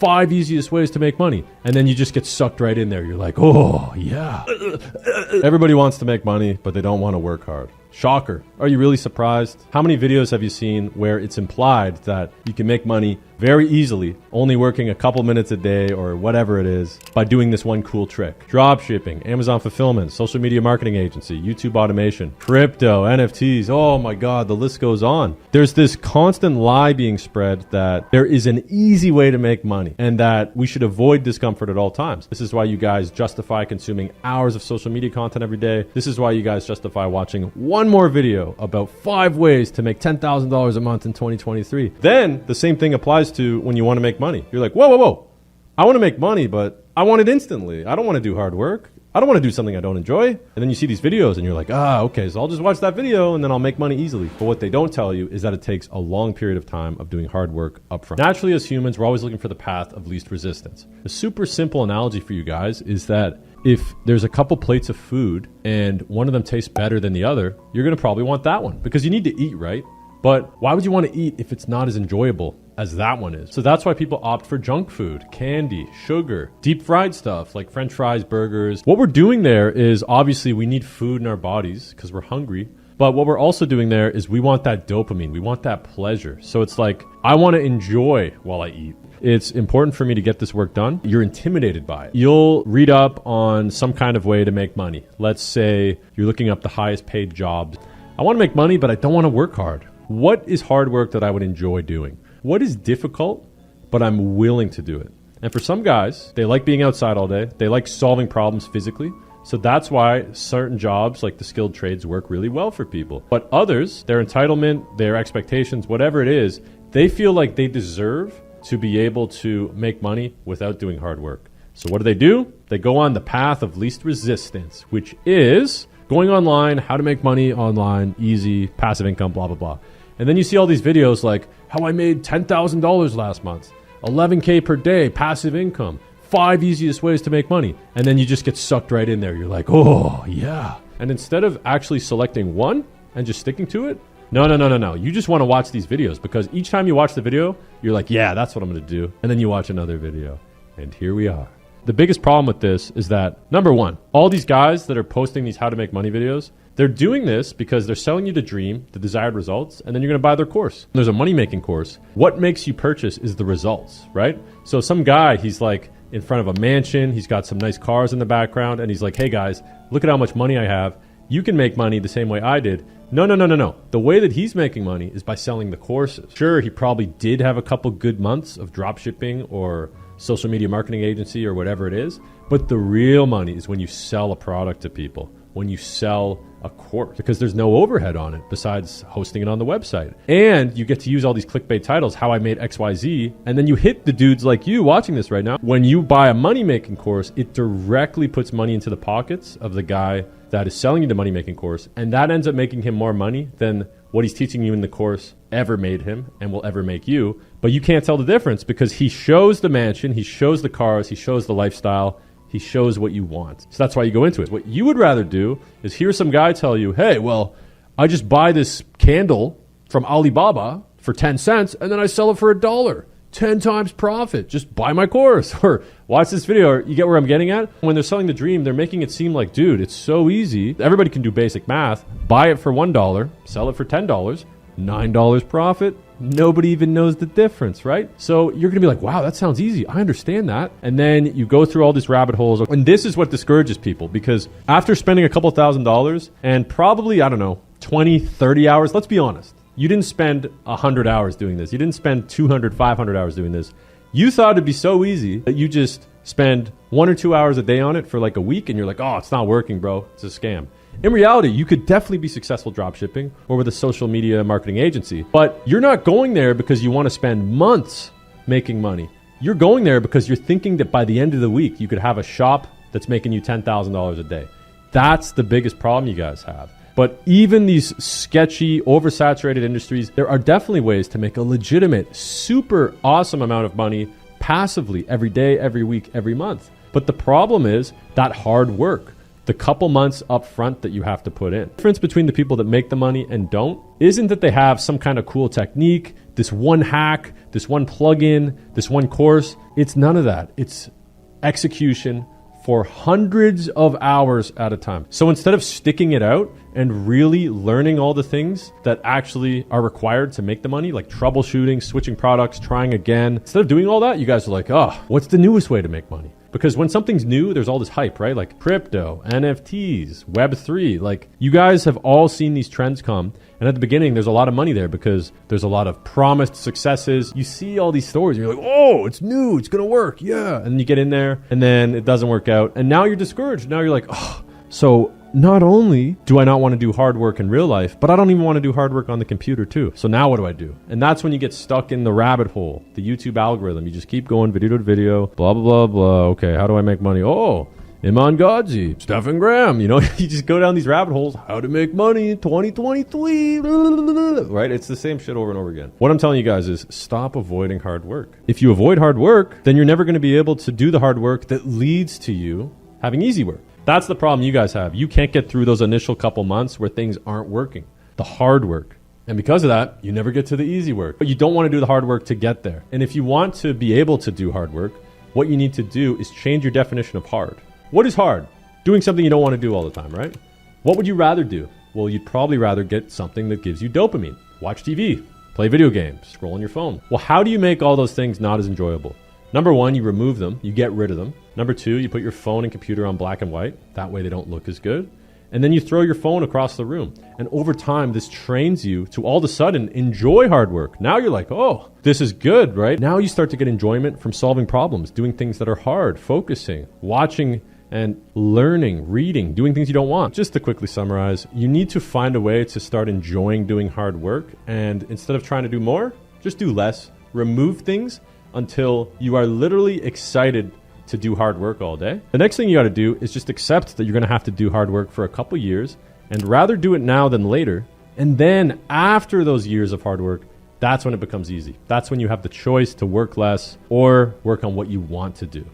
5 easiest ways to make money. And then you just get sucked right in there. You're like, oh, yeah. Everybody wants to make money, but they don't want to work hard. Shocker. Are you really surprised? How many videos have you seen where it's implied that you can make money very easily, only working a couple minutes a day or whatever it is, by doing this one cool trick? Drop shipping, Amazon fulfillment, social media marketing agency, YouTube automation, crypto, NFTs. Oh my God, the list goes on. There's this constant lie being spread that there is an easy way to make money and that we should avoid discomfort at all times. This is why you guys justify consuming hours of social media content every day. This is why you guys justify watching one more video about 5 ways to make $10,000 a month in 2023. Then the same thing applies to when you want to make money. You're like, whoa. I want to make money, but I want it instantly. I don't want to do hard work. I don't want to do something I don't enjoy. And then you see these videos and you're like, okay, so I'll just watch that video and then I'll make money easily. But what they don't tell you is that it takes a long period of time of doing hard work upfront. Naturally, as humans, we're always looking for the path of least resistance. A super simple analogy for you guys is that if there's a couple plates of food and one of them tastes better than the other, you're going to probably want that one because you need to eat, right? But why would you want to eat if it's not as enjoyable as that one is? So that's why people opt for junk food, candy, sugar, deep fried stuff like French fries, burgers. What we're doing there is obviously we need food in our bodies because we're hungry. But what we're also doing there is we want that dopamine. We want that pleasure. So it's like, I want to enjoy while I eat. It's important for me to get this work done. You're intimidated by it. You'll read up on some kind of way to make money. Let's say you're looking up the highest paid jobs. I want to make money, but I don't want to work hard. What is hard work that I would enjoy doing? What is difficult, but I'm willing to do it? And for some guys, they like being outside all day. They like solving problems physically. So that's why certain jobs like the skilled trades work really well for people. But others, their entitlement, their expectations, whatever it is, they feel like they deserve to be able to make money without doing hard work. So what do? They go on the path of least resistance, which is going online, how to make money online, easy, passive income, blah, blah, blah. And then you see all these videos like how I made $10,000 last month, 11K per day, passive income, 5 easiest ways to make money. And then you just get sucked right in there. You're like, oh, yeah. And instead of actually selecting one and just sticking to it, no. You just want to watch these videos because each time you watch the video, you're like, yeah, that's what I'm going to do. And then you watch another video. And here we are. The biggest problem with this is that, number one, all these guys that are posting these how to make money videos, they're doing this because they're selling you the dream, the desired results, and then you're going to buy their course. There's a money-making course. What makes you purchase is the results, right? So some guy, he's like in front of a mansion. He's got some nice cars in the background. And he's like, hey guys, look at how much money I have. You can make money the same way I did. No. The way that he's making money is by selling the courses. Sure, he probably did have a couple good months of drop shipping or social media marketing agency or whatever it is. But the real money is when you sell a product to people, when you sell a course, because there's no overhead on it besides hosting it on the website. And you get to use all these clickbait titles, how I made XYZ. And then you hit the dudes like you watching this right now. When you buy a money-making course, it directly puts money into the pockets of the guy that is selling you the money-making course. And that ends up making him more money than what he's teaching you in the course ever made him and will ever make you. But you can't tell the difference because he shows the mansion, he shows the cars, he shows the lifestyle, he shows what you want. So that's why you go into it. What you would rather do is hear some guy tell you, hey, well, I just buy this candle from Alibaba for 10 cents and then I sell it for $1. 10 times profit. Just buy my course or watch this video. Or you get where I'm getting at? When they're selling the dream, they're making it seem like, dude, it's so easy. Everybody can do basic math. Buy it for $1, sell it for $10, $9 profit. Nobody even knows the difference, right? So you're going to be like, wow, that sounds easy. I understand that. And then you go through all these rabbit holes. And this is what discourages people because after spending a couple $1,000s and probably, 20, 30 hours, let's be honest. You didn't spend 100 hours doing this. You didn't spend 200, 500 hours doing this. You thought it'd be so easy that you just spend 1 or 2 hours a day on it for like a week and you're like, oh, it's not working, bro. It's a scam. In reality, you could definitely be successful drop shipping or with a social media marketing agency, but you're not going there because you want to spend months making money. You're going there because you're thinking that by the end of the week, you could have a shop that's making you $10,000 a day. That's the biggest problem you guys have. But even these sketchy, oversaturated industries, there are definitely ways to make a legitimate, super awesome amount of money passively every day, every week, every month. But the problem is that hard work. the couple months up front that you have to put in. The difference between the people that make the money and don't isn't that they have some kind of cool technique, this one hack, this one plugin, this one course. It's none of that. It's execution for hundreds of hours at a time. So instead of sticking it out and really learning all the things that actually are required to make the money, like troubleshooting, switching products, trying again, instead of doing all that, you guys are like, oh, what's the newest way to make money? Because when something's new, there's all this hype, right? Like crypto, NFTs, Web3. Like you guys have all seen these trends come. And at the beginning, there's a lot of money there because there's a lot of promised successes. You see all these stories. And you're like, oh, it's new. It's going to work. Yeah. And then you get in there and then it doesn't work out. And now you're discouraged. Now you're like, oh, so not only do I not want to do hard work in real life, but I don't even want to do hard work on the computer too. So now what do I do? And that's when you get stuck in the rabbit hole, the YouTube algorithm. You just keep going video to video, blah, blah, blah, blah. Okay, how do I make money? Oh, Iman Godzi, Stephen Graham. You know, you just go down these rabbit holes. How to make money in 2023. Right? It's the same shit over and over again. What I'm telling you guys is stop avoiding hard work. If you avoid hard work, then you're never going to be able to do the hard work that leads to you having easy work. That's the problem you guys have. You can't get through those initial couple months where things aren't working. The hard work. And because of that, you never get to the easy work. But you don't want to do the hard work to get there. And if you want to be able to do hard work, what you need to do is change your definition of hard. What is hard? Doing something you don't want to do all the time, right? What would you rather do? Well, you'd probably rather get something that gives you dopamine. Watch TV, play video games, scroll on your phone. Well, how do you make all those things not as enjoyable? Number one, you remove them, you get rid of them. Number two, you put your phone and computer on black and white. That way they don't look as good. And then you throw your phone across the room. And over time, this trains you to all of a sudden enjoy hard work. Now you're like, oh, this is good, right? Now you start to get enjoyment from solving problems, doing things that are hard, focusing, watching and learning, reading, doing things you don't want. Just to quickly summarize, you need to find a way to start enjoying doing hard work. And instead of trying to do more, just do less. Remove things until you are literally excited to do hard work all day. The next thing you got to do is just accept that you're going to have to do hard work for a couple years and rather do it now than later. And then after those years of hard work, that's when it becomes easy. That's when you have the choice to work less or work on what you want to do.